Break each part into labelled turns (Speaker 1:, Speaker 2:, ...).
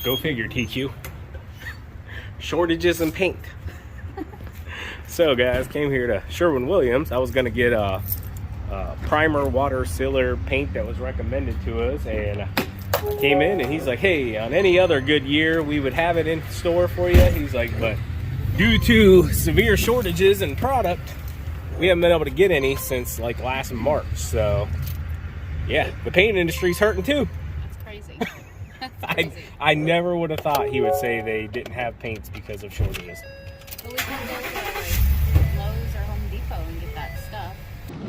Speaker 1: Go figure, TQ. Shortages in paint. So guys, came here to Sherwin-Williams. I was gonna get a primer water sealer paint that was recommended to us, and I came in and he's like, hey, on any other good year we would have it in store for you. He's like, but due to severe shortages in product, we haven't been able to get any since like last March. So yeah, the paint industry's hurting too.
Speaker 2: That's crazy. That's crazy.
Speaker 1: I never would have thought he would say they didn't have paints because of shortages.
Speaker 2: But we can go to like Lowe's or Home Depot and get that stuff.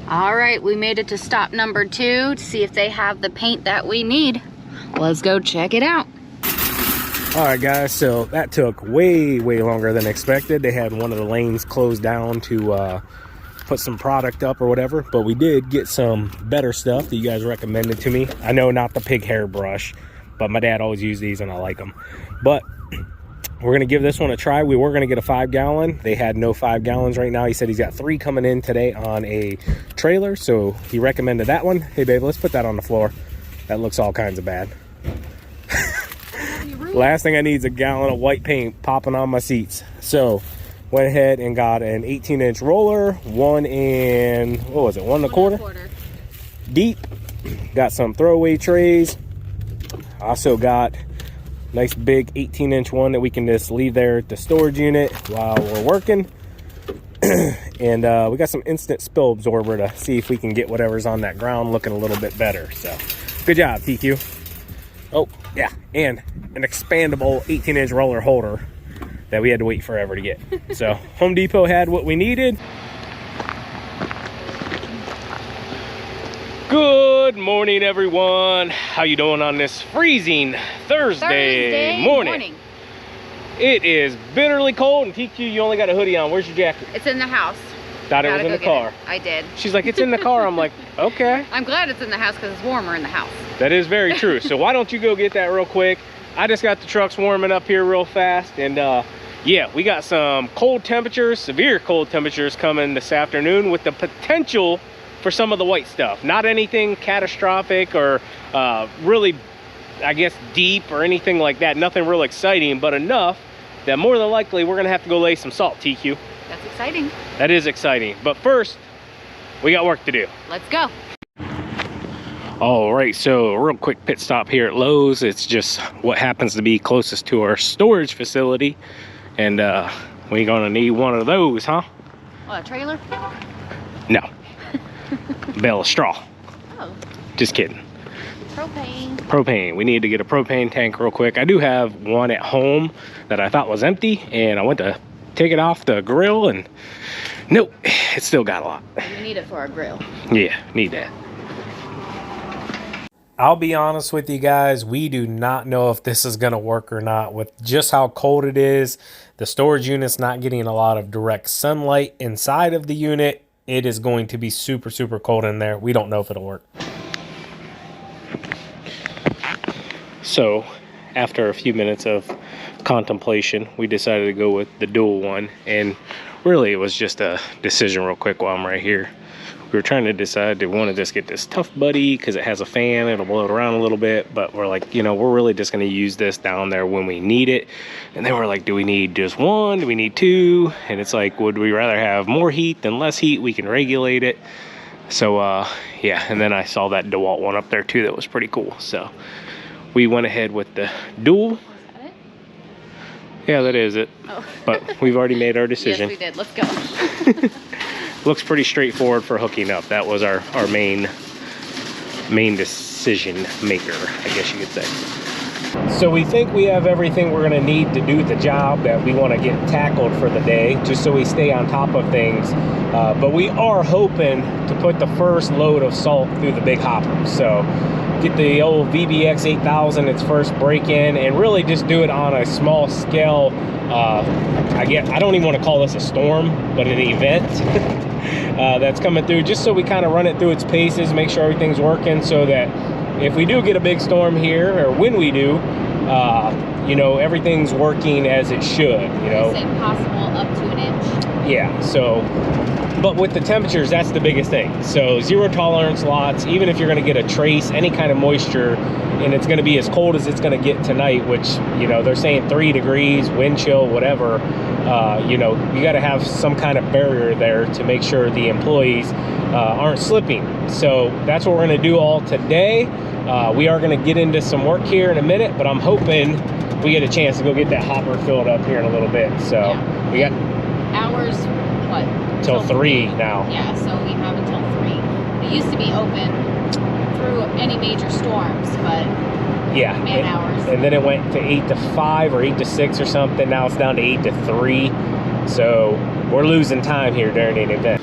Speaker 2: All right, we made it to stop number 2 to see if they have the paint that we need. Let's go check it out.
Speaker 1: All right guys, so that took way longer than expected. They had one of the lanes closed down to put some product up or whatever, but we did get some better stuff that you guys recommended to me. I know not the pig hair brush, but my dad always used these and I like them. But we're gonna give this one a try. We were gonna get a 5-gallon. They had no 5 gallons right now. He said he's got 3 coming in today on a trailer, so he recommended that one. Hey babe, let's put that on the floor. That looks all kinds of bad. Last thing I need is a gallon of white paint popping on my seats. So went ahead and got an 18-inch roller, 1 and what was it, 1 1/4 deep. Got some throwaway trays. Also got nice big 18-inch one that we can just leave there at the storage unit while we're working. And we got some instant spill absorber to see if we can get whatever's on that ground looking a little bit better. So good job, TQ. Oh yeah, and an expandable 18-inch roller holder that we had to wait forever to get. So Home Depot had what we needed. Good morning, everyone. How you doing on this freezing Thursday morning? It is bitterly cold, and TQ, you only got a hoodie on. Where's your jacket?
Speaker 2: It's in the house.
Speaker 1: Thought it was in the car.
Speaker 2: I did.
Speaker 1: She's like, it's in the car. I'm like, okay.
Speaker 2: I'm glad it's in the house because it's warmer in the house.
Speaker 1: That is very true. So why don't you go get that real quick? I just got the trucks warming up here real fast, and yeah, we got some cold temperatures, severe cold temperatures coming this afternoon with the potential for some of the white stuff. Not anything catastrophic or really, I guess, deep or anything like that. Nothing real exciting, but enough that more than likely we're gonna have to go lay some salt, TQ.
Speaker 2: That's exciting.
Speaker 1: That is exciting. But first, we got work to do.
Speaker 2: Let's go.
Speaker 1: All right, so a real quick pit stop here at Lowe's. It's just what happens to be closest to our storage facility. And we're gonna need one of those, huh?
Speaker 2: What, a trailer?
Speaker 1: No. Bale of straw.
Speaker 2: Oh.
Speaker 1: Just kidding.
Speaker 2: Propane.
Speaker 1: Propane. We need to get a propane tank real quick. I do have one at home that I thought was empty, and I went to take it off the grill, and nope, it still got a lot.
Speaker 2: We need it for our grill.
Speaker 1: Yeah, need that. I'll be honest with you guys, we do not know if this is going to work or not with just how cold it is. The storage unit's not getting a lot of direct sunlight inside of the unit. It is going to be super cold in there. We don't know if it'll work. So after a few minutes of contemplation, we decided to go with the dual one, and really it was just a decision real quick while I'm right here. We were trying to decide, do we want to just get this Tough Buddy because it has a fan, it'll blow it around a little bit, but we're like, you know, we're really just going to use this down there when we need it. And then we're like, do we need just one? Do we need two? And it's like, would we rather have more heat than less heat? We can regulate it. So yeah, and then I saw that DeWalt one up there too that was pretty cool. So we went ahead with the dual.
Speaker 2: Is that it?
Speaker 1: Yeah, that is it.
Speaker 2: Oh.
Speaker 1: But we've already made our decision.
Speaker 2: Yes, we did. Let's go.
Speaker 1: Looks pretty straightforward for hooking up. That was our main decision maker, I guess you could say. So we think we have everything we're gonna need to do the job that we want to get tackled for the day, just so we stay on top of things. But we are hoping to put the first load of salt through the big hopper. So get the old VBX 8000 its first break in, and really just do it on a small scale. I don't even want to call this a storm, but an event that's coming through, just so we kind of run it through its paces, make sure everything's working, so that if we do get a big storm here, or when we do, you know, everything's working as it should, you know.
Speaker 2: Same possible up to an inch.
Speaker 1: Yeah, so, but with the temperatures, that's the biggest thing. So 0 tolerance lots, even if you're gonna get a trace, any kind of moisture, and it's gonna be as cold as it's gonna get tonight, which, you know, they're saying 3 degrees, wind chill, whatever, you know, you gotta have some kind of barrier there to make sure the employees aren't slipping. So that's what we're gonna do all today. We are gonna get into some work here in a minute, but I'm hoping we get a chance to go get that hopper filled up here in a little bit. So
Speaker 2: yeah.
Speaker 1: we got
Speaker 2: hours, what?
Speaker 1: till 3 now.
Speaker 2: Yeah, so we have until 3. It used to be open through any major storms, but
Speaker 1: yeah,
Speaker 2: man hours.
Speaker 1: And then it went to 8 to 5 or 8 to 6 or something. Now it's down to 8 to 3. So we're losing time here during an event.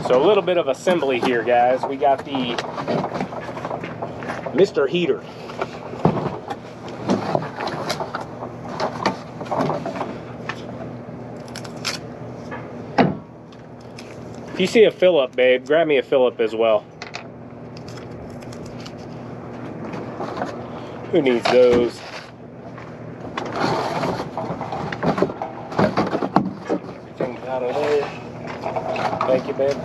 Speaker 1: So a little bit of assembly here, guys. We got the Mr. Heater. If you see a fill-up, babe, grab me a fill-up as well. Who needs those? Everything's out of there. Thank you, babe.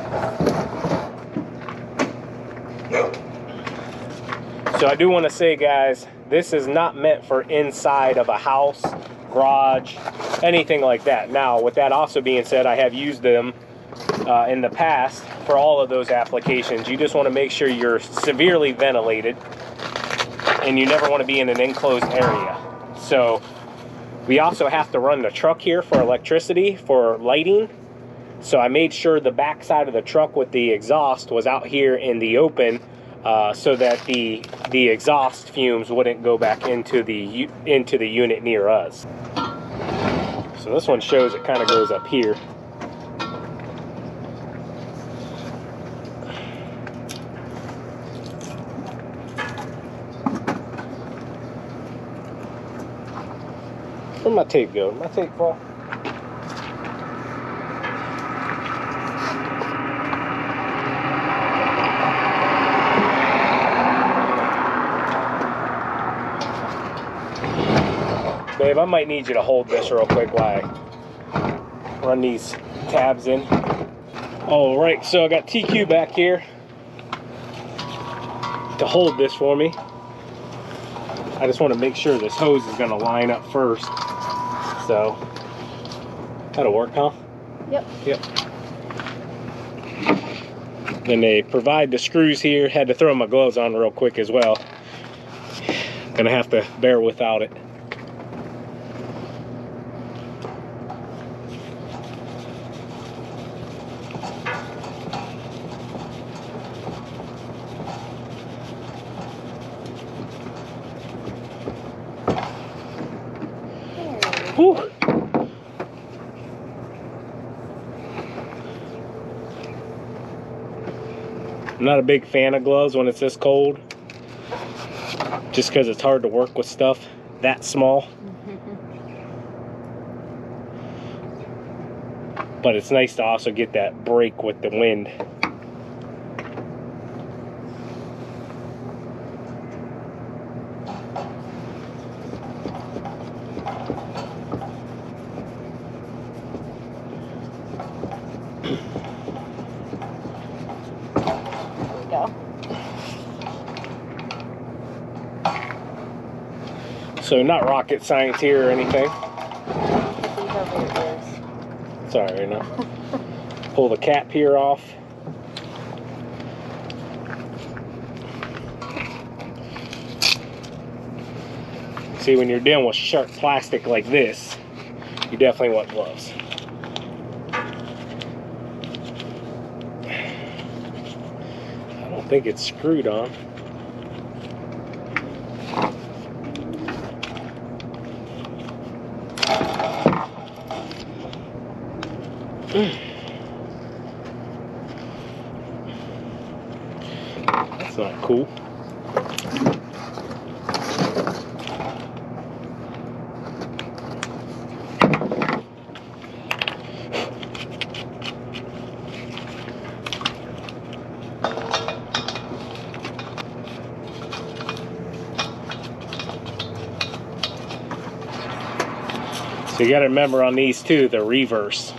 Speaker 1: So I do want to say, guys, this is not meant for inside of a house, garage, anything like that. Now, with that also being said, I have used them in the past for all of those applications. You just want to make sure you're severely ventilated and you never want to be in an enclosed area. So we also have to run the truck here for electricity, for lighting. So I made sure the back side of the truck with the exhaust was out here in the open, so that the exhaust fumes wouldn't go back into the unit near us. So this one shows it kind of goes up here. Where'd my tape go? Did my tape fall? Babe, I might need you to hold this real quick while I run these tabs in. All right, so I got TQ back here to hold this for me. I just want to make sure this hose is going to line up first. So that'll work, huh?
Speaker 2: Yep.
Speaker 1: Yep. Then they provide the screws here. Had to throw my gloves on real quick as well. Gonna have to bear without it. Whew. I'm not a big fan of gloves when it's this cold, just because it's hard to work with stuff that small. But it's nice to also get that break with the wind. So not rocket science here or anything. Sorry, you know. Pull the cap here off. See, when you're dealing with sharp plastic like this, you definitely want gloves. I don't think it's screwed on. That's not cool. So you gotta remember on these too, the reverse.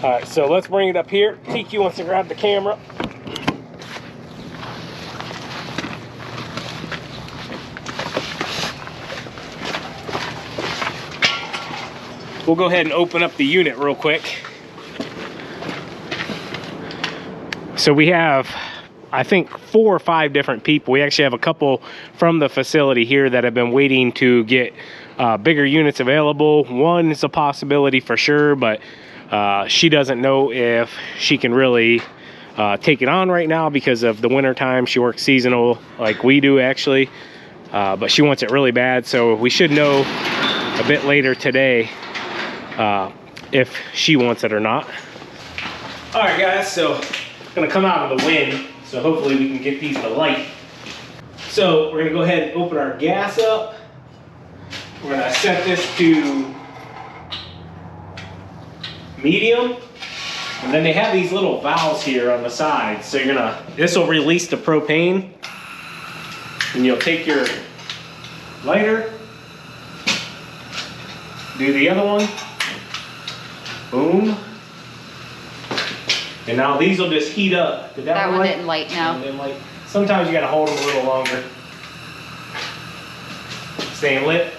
Speaker 1: All right, so let's bring it up here. TQ wants to grab the camera. We'll go ahead and open up the unit real quick. So we have, I think, 4 or 5 different people. We actually have a couple from the facility here that have been waiting to get bigger units available. One is a possibility for sure, but she doesn't know if she can really take it on right now because of the winter time. She works seasonal like we do actually, but she wants it really bad. So we should know a bit later today if she wants it or not. All right guys, so it's gonna come out of the wind, so hopefully we can get these to light. So we're gonna go ahead and open our gas up. We're gonna set this to medium, and then they have these little valves here on the side. So you're gonna, this will release the propane, and you'll take your lighter, do the other one, boom, and now these will just heat up. Did
Speaker 2: that one
Speaker 1: light?
Speaker 2: didn't light now.
Speaker 1: Didn't light. Sometimes you gotta hold them a little longer. Staying lit.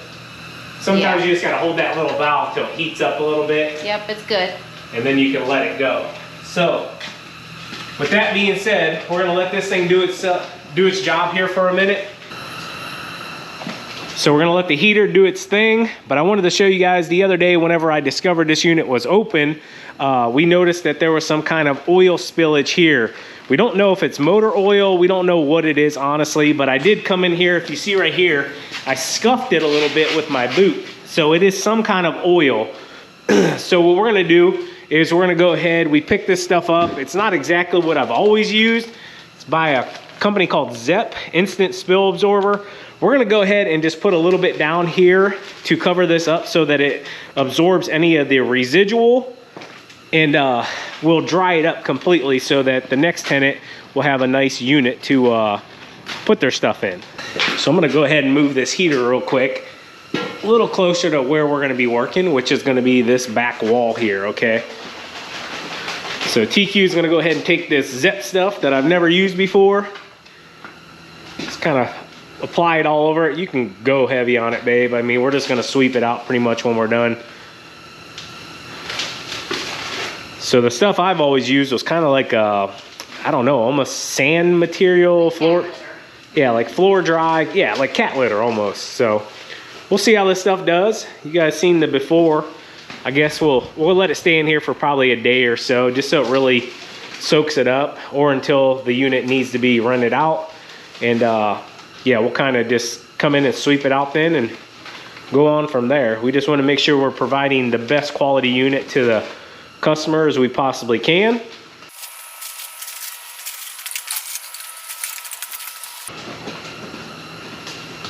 Speaker 1: Sometimes you just gotta hold that little valve till it heats up a little bit.
Speaker 2: Yep, it's good.
Speaker 1: And then you can let it go. So, with that being said, we're gonna let this thing do its job here for a minute. So we're gonna let the heater do its thing, but I wanted to show you guys the other day whenever I discovered this unit was open, we noticed that there was some kind of oil spillage here. We don't know if it's motor oil, we don't know what it is honestly, but I did come in here, if you see right here, I scuffed it a little bit with my boot. So it is some kind of oil. So what we're gonna do is we're gonna go ahead, we pick this stuff up. It's not exactly what I've always used. It's by a company called ZEP, Instant Spill Absorber. We're gonna go ahead and just put a little bit down here to cover this up so that it absorbs any of the residual, and we'll dry it up completely so that the next tenant will have a nice unit to put their stuff in. So I'm gonna go ahead and move this heater real quick, a little closer to where we're gonna be working, which is gonna be this back wall here, okay? So TQ is gonna go ahead and take this ZEP stuff that I've never used before. Just kind of apply it all over it. You can go heavy on it, babe. I mean, we're just gonna sweep it out pretty much when we're done. So the stuff I've always used was kind of like a, I don't know, almost sand material, floor. Yeah, like floor dry. Yeah, like cat litter almost. So we'll see how this stuff does. You guys seen the before. I guess we'll let it stay in here for probably a day or so, just so it really soaks it up, or until the unit needs to be rented out. And yeah, we'll kind of just come in and sweep it out then and go on from there. We just want to make sure we're providing the best quality unit to the customer as we possibly can.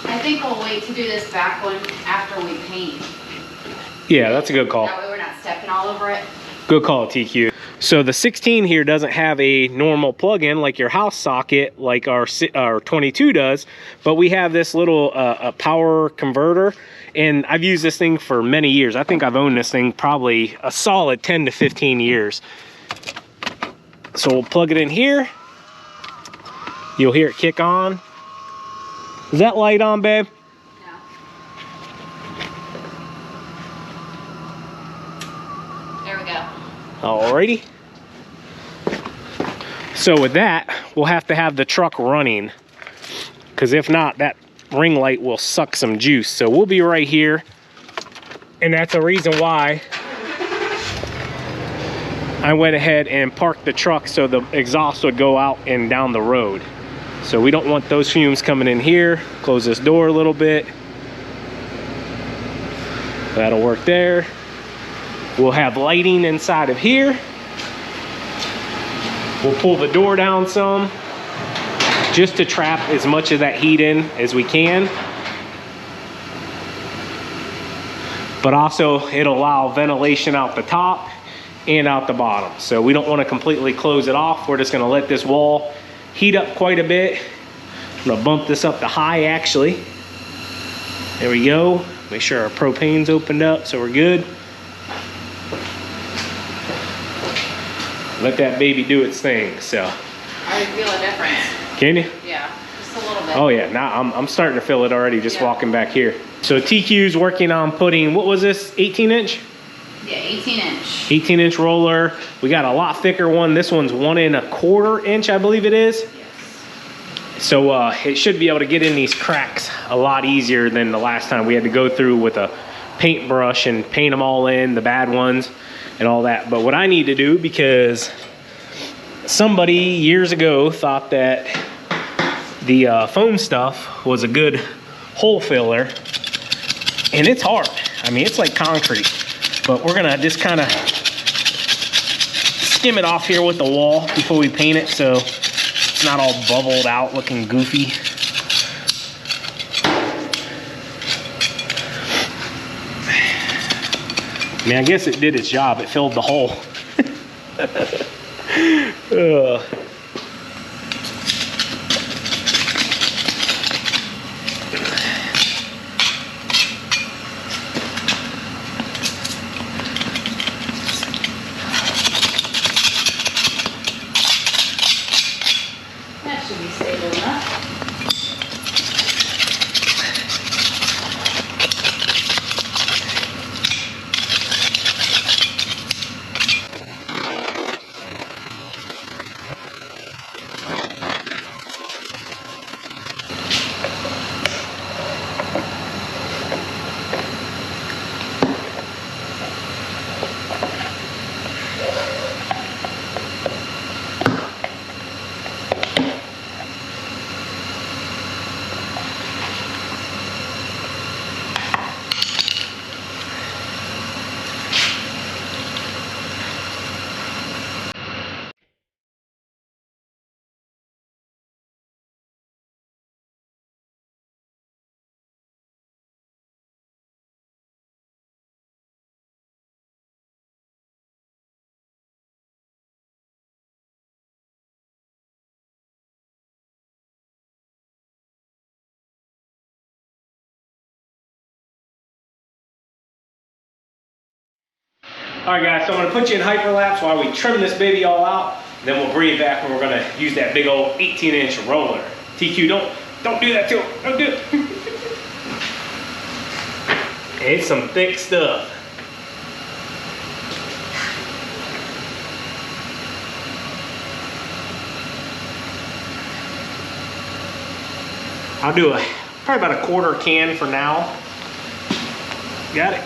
Speaker 2: I think we'll wait to do this back one after we paint.
Speaker 1: Yeah, that's a good call.
Speaker 2: That way we're not stepping all over it.
Speaker 1: Good call, TQ. So the 16 here doesn't have a normal plug-in like your house socket like our 22 does, but we have this little a power converter, and I've used this thing for many years. I think I've owned this thing probably a solid 10 to 15 years. So we'll plug it in here. You'll hear it kick on. Is that light on, babe?
Speaker 2: No. There we go.
Speaker 1: Alrighty. So with that, we'll have to have the truck running, because if not, that ring light will suck some juice. So we'll be right here, and that's the reason why I went ahead and parked the truck so the exhaust would go out and down the road. So we don't want those fumes coming in here. Close this door a little bit. That'll work there. We'll have lighting inside of here. We'll pull the door down some just to trap as much of that heat in as we can. But also it'll allow ventilation out the top and out the bottom. So we don't want to completely close it off. We're just going to let this wall heat up quite a bit. I'm going to bump this up to high actually. There we go. Make sure our propane's opened up so we're good. Let that baby do its thing. So
Speaker 2: I feel a difference.
Speaker 1: Can you?
Speaker 2: Yeah, just a little bit.
Speaker 1: Oh yeah, now I'm starting to feel it already just walking back here. So TQ's working on putting, what was this, 18 inch?
Speaker 2: Yeah, 18 inch.
Speaker 1: 18 inch roller. We got a lot thicker one. This one's 1 1/4 inch, I believe it is.
Speaker 2: Yes.
Speaker 1: So it should be able to get in these cracks a lot easier than the last time we had to go through with a paintbrush and paint them all in, the bad ones and all that. But what I need to do, because somebody years ago thought that the foam stuff was a good hole filler, and it's hard. I mean, it's like concrete, but we're gonna just kind of skim it off here with the wall before we paint it, so it's not all bubbled out looking goofy. I mean, I guess it did its job. It filled the hole.
Speaker 2: That should be stable enough.
Speaker 1: All right, guys, so I'm gonna put you in hyperlapse while we trim this baby all out. Then we'll bring it back and we're gonna use that big old 18-inch roller. TQ, don't do that to it. Don't do it. It's some thick stuff. I'll do probably about a 1/4 can for now. Got it.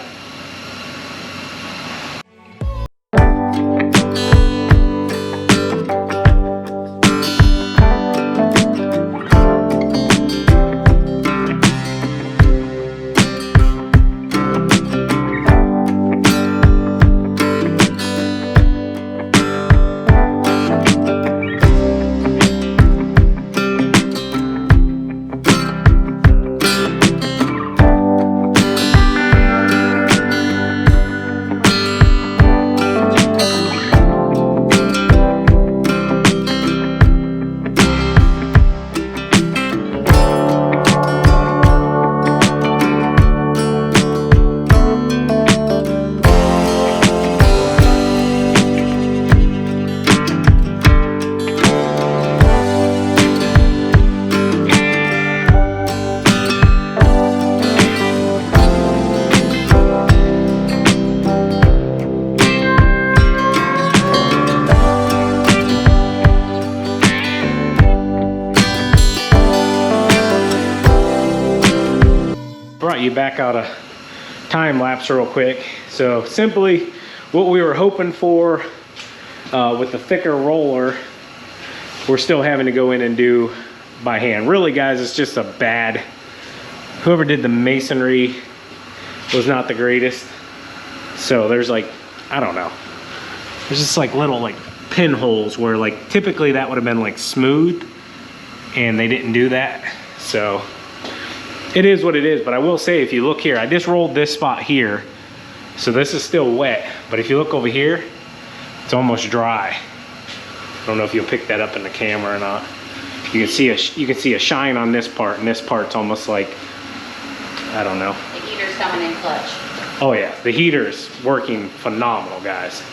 Speaker 1: Brought you back out a time lapse real quick. So simply what we were hoping for with the thicker roller, we're still having to go in and do by hand. Really, guys, it's just a bad, whoever did the masonry was not the greatest. So there's like, I don't know, there's just like little like pinholes where like typically that would have been like smooth, and they didn't do that. So it is what it is. But I will say, if you look here, I just rolled this spot here, so this is still wet, but if you look over here, it's almost dry. I don't know if you'll pick that up in the camera or not. You can see a shine on this part, and this part's almost like, I don't know.
Speaker 2: Like either heater's coming in clutch.
Speaker 1: Oh yeah, the heater's working phenomenal, guys.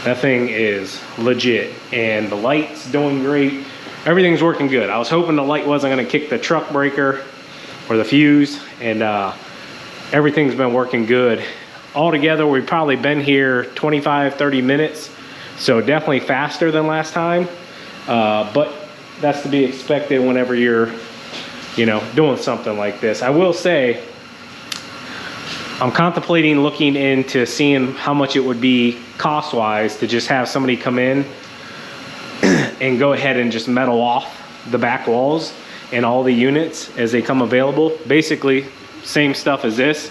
Speaker 1: That thing is legit, and the light's doing great. Everything's working good. I was hoping the light wasn't gonna kick the truck breaker or the fuse, and everything's been working good. Altogether, we've probably been here 25, 30 minutes, so definitely faster than last time, but that's to be expected whenever you're, you know, doing something like this. I will say, I'm contemplating looking into seeing how much it would be cost-wise to just have somebody come in and go ahead and just metal off the back walls and all the units as they come available. Basically, same stuff as this.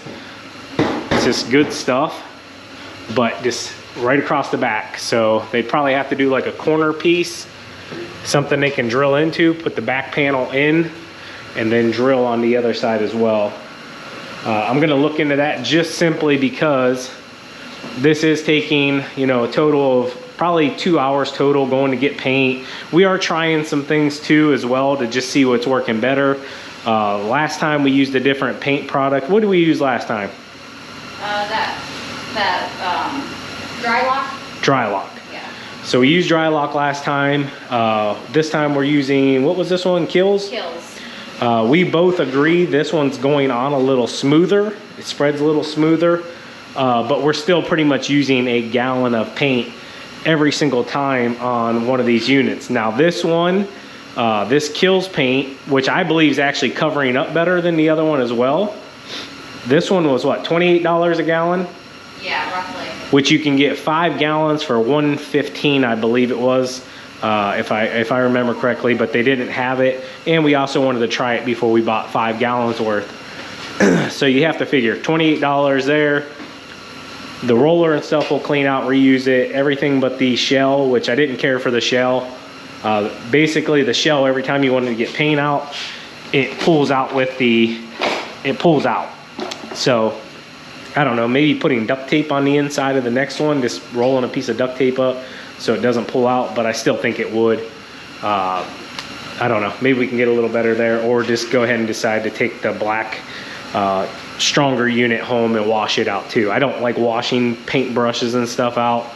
Speaker 1: It's just good stuff, but just right across the back. So they'd probably have to do like a corner piece, something they can drill into, put the back panel in, and then drill on the other side as well. I'm gonna look into that just simply because this is taking, you know, a total of probably 2 hours total going to get paint. We are trying some things too as well to just see what's working better. Last time we used a different paint product. What did we use last time?
Speaker 2: Dry lock?
Speaker 1: Dry lock.
Speaker 2: Yeah.
Speaker 1: So we used dry lock last time. This time we're using, what was this one? Kills?
Speaker 2: Kills.
Speaker 1: We both agree this one's going on a little smoother. It spreads a little smoother, but we're still pretty much using a gallon of paint every single time on one of these units. Now this one, this Kills paint, which I believe is actually covering up better than the other one as well. This one was what, $28 a gallon?
Speaker 2: Yeah, roughly.
Speaker 1: Which you can get 5 gallons for $115, I believe it was, if I remember correctly, but they didn't have it. And we also wanted to try it before we bought 5 gallons worth. So you have to figure $28 there. The roller and stuff will clean out, reuse it, everything but the shell, which I didn't care for the shell. Basically the shell, every time you wanted to get paint out, it pulls out with the, it pulls out. So I don't know, maybe putting duct tape on the inside of the next one, just rolling a piece of duct tape up so it doesn't pull out, but I still think it would. I don't know, maybe we can get a little better there, or just go ahead and decide to take the black stronger unit home and wash it out too. I don't like washing paint brushes and stuff out,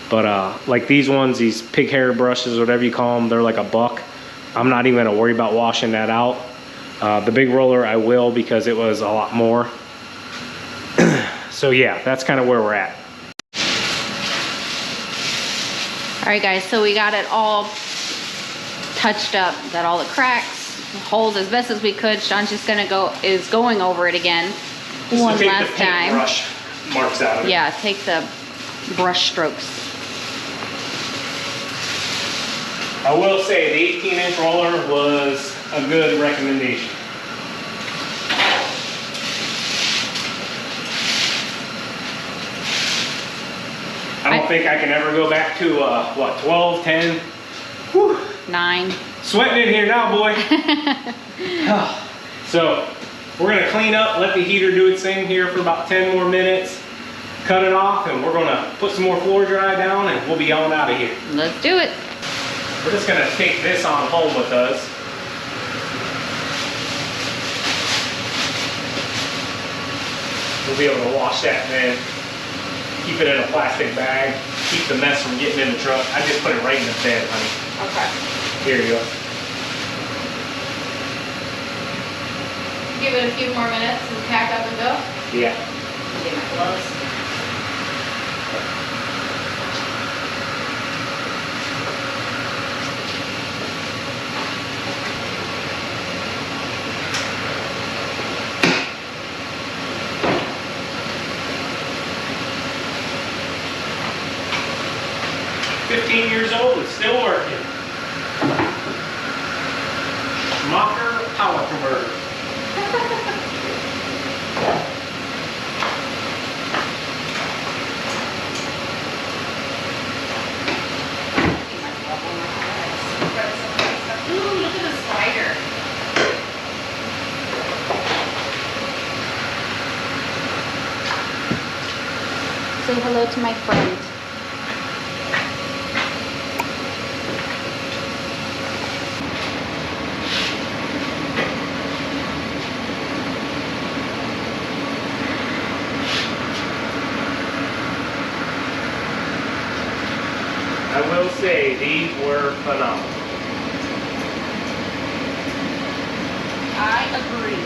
Speaker 1: but like these ones, these pig hair brushes, whatever you call them, they're like $1. I'm not even gonna worry about washing that out. The big roller I will, because it was a lot more. So yeah, that's kind of where we're at.
Speaker 2: All right guys, so we got it all touched up, got all the cracks, holes as best as we could. Sean's just going over it again one last time.
Speaker 1: Brush marks out of it.
Speaker 2: Yeah, take the brush strokes.
Speaker 1: I will say the 18-inch roller was a good recommendation. I don't think I can ever go back to, what, 12, 10? Whew.
Speaker 2: 9.
Speaker 1: Sweating in here now, boy. So, we're gonna clean up, let the heater do its thing here for about 10 more minutes, cut it off, and we're gonna put some more floor dry down, and we'll be on out of here.
Speaker 2: Let's do it.
Speaker 1: We're just gonna take this on home with us. We'll be able to wash that then. Keep it in a plastic bag. Keep the mess from getting in the truck. I just put it right in the bed, honey.
Speaker 2: Okay.
Speaker 1: Here you go.
Speaker 2: Give it a few more minutes and pack up and go.
Speaker 1: Yeah.
Speaker 2: Get my gloves.
Speaker 1: 15 years old, it's still working. Mocker power converter.
Speaker 2: Ooh, look at the spider. Say hello to my friend.
Speaker 1: I will say these were phenomenal.
Speaker 2: I agree.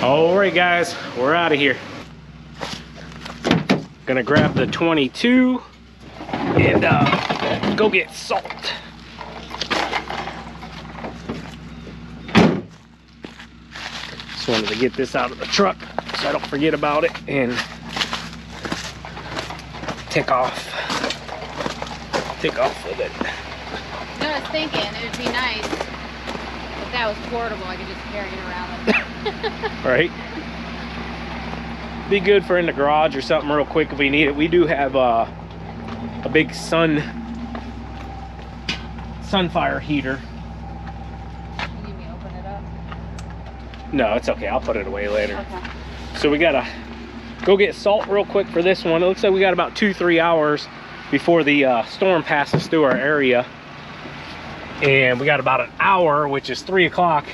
Speaker 1: All right, guys, we're out of here. Gonna grab the 22 and go get salt. Just wanted to get this out of the truck so I don't forget about it and take off with it.
Speaker 2: You know, I was thinking it would be nice if that was portable. I could just carry it around with me.
Speaker 1: Right? Be good for in the garage or something real quick if we need it. We do have a big sunfire heater.
Speaker 2: You need me to open it up?
Speaker 1: No, it's okay. I'll put it away later.
Speaker 2: Okay.
Speaker 1: So we gotta go get salt real quick for this one. It looks like we got about 2-3 hours before the storm passes through our area. And we got about an hour, which is 3 o'clock,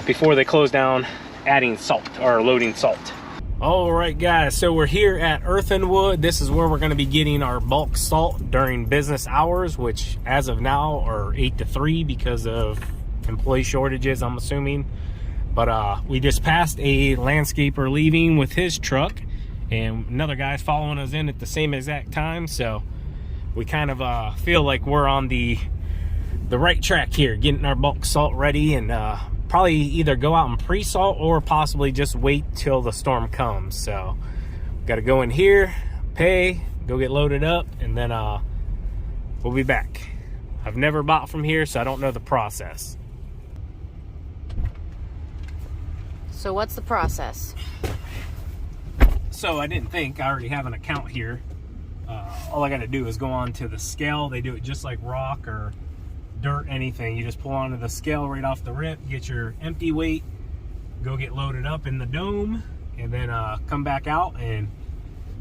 Speaker 1: before they close down adding salt or loading salt. All right, guys, so we're here at Earthenwood. This is where we're going to be getting our bulk salt during business hours, which as of now are 8 to 3 because of employee shortages, I'm assuming. But we just passed a landscaper leaving with his truck, and another guy's following us in at the same exact time. So we kind of feel like we're on the right track here, getting our bulk salt ready, and probably either go out and pre-salt or possibly just wait till the storm comes. So got to go in here, pay, go get loaded up, and then we'll be back. I've never bought from here, so I don't know the process.
Speaker 2: So what's the process?
Speaker 1: So I didn't think, I already have an account here. All I got to do is go on to the scale. They do it just like rock or dirt, anything. You just pull onto the scale right off the rip, get your empty weight, go get loaded up in the dome, and then come back out and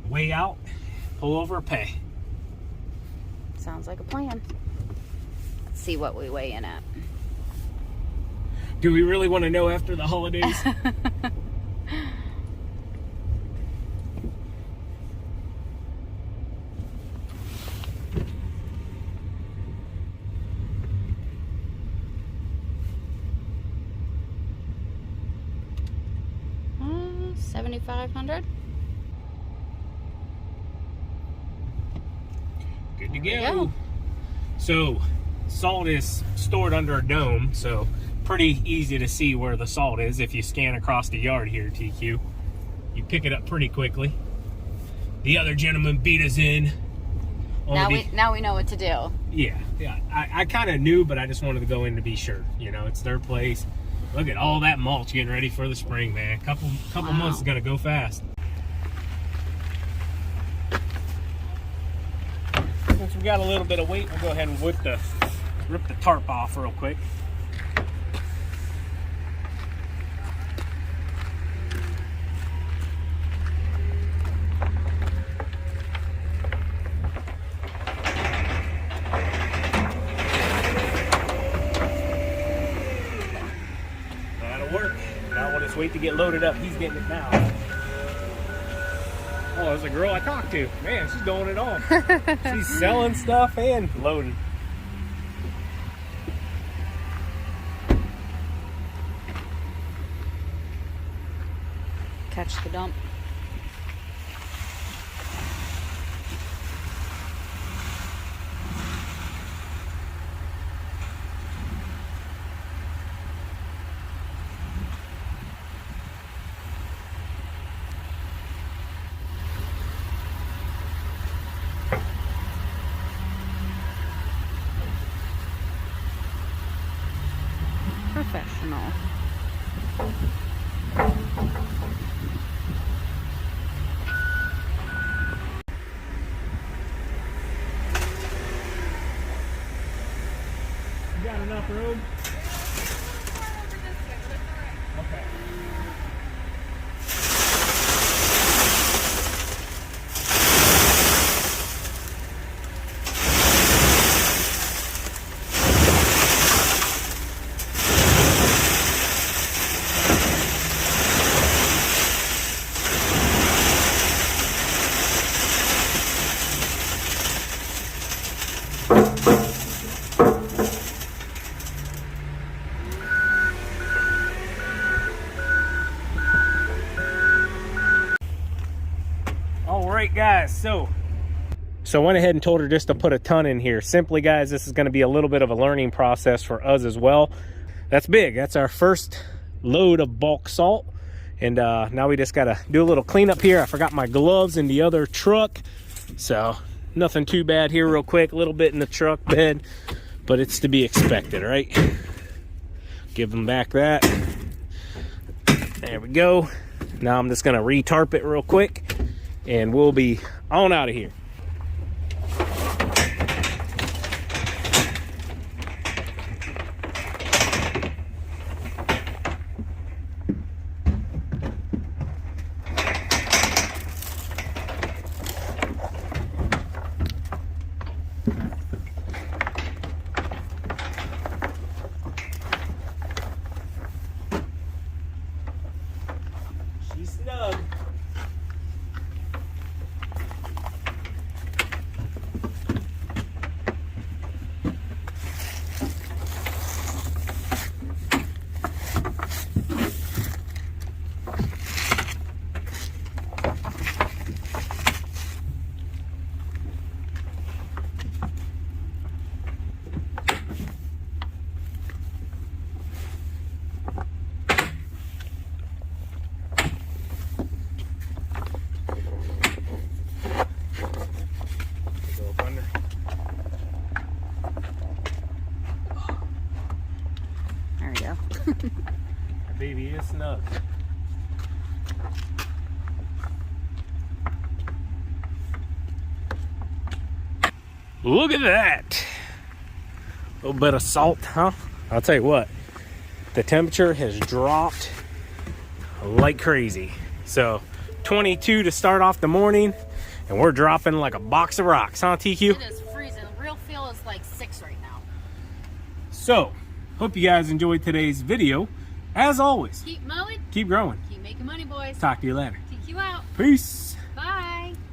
Speaker 1: weigh out, pull over, pay.
Speaker 2: Sounds like a plan. Let's see what we weigh in at.
Speaker 1: Do we really want to know after the holidays?
Speaker 2: $7,500.
Speaker 1: Good to go. So salt is stored under a dome, so pretty easy to see where the salt is if you scan across the yard here, TQ. You pick it up pretty quickly. The other gentleman beat us in.
Speaker 2: Now we know what to do.
Speaker 1: Yeah. I kind of knew, but I just wanted to go in to be sure. You know, it's their place. Look at all that mulch getting ready for the spring, man. Couple months is gonna go fast. Since we got a little bit of weight, we'll go ahead and rip the tarp off real quick. Wait to get loaded up. He's getting it now. Oh, there's a girl I talked to. Man, she's doing it all. She's selling stuff and loading.
Speaker 2: Catch the dump. Professional.
Speaker 1: You got enough room? Okay. right, guys, so I went ahead and told her just to put a ton in here. Simply, guys, this is going to be a little bit of a learning process for us as well. That's big. That's our first load of bulk salt. And now we just got to do a little cleanup here. I forgot my gloves in the other truck. So nothing too bad here real quick. A little bit in the truck bed, but it's to be expected, right? Give them back that. There we go. Now I'm just going to re-tarp it real quick, and we'll be on out of here. She's snug.
Speaker 2: There we go.
Speaker 1: My baby is snug. Look at that. A little bit of salt, huh? I'll tell you what, the temperature has dropped like crazy. So 22 to start off the morning, and we're dropping like a box of rocks, huh, TQ?
Speaker 2: It is freezing. The real feel is like 6 right now.
Speaker 1: So, hope you guys enjoyed today's video. As always,
Speaker 2: Keep mowing.
Speaker 1: keep growing.
Speaker 2: Keep making money, boys.
Speaker 1: Talk to you later.
Speaker 2: TQ out.
Speaker 1: Peace.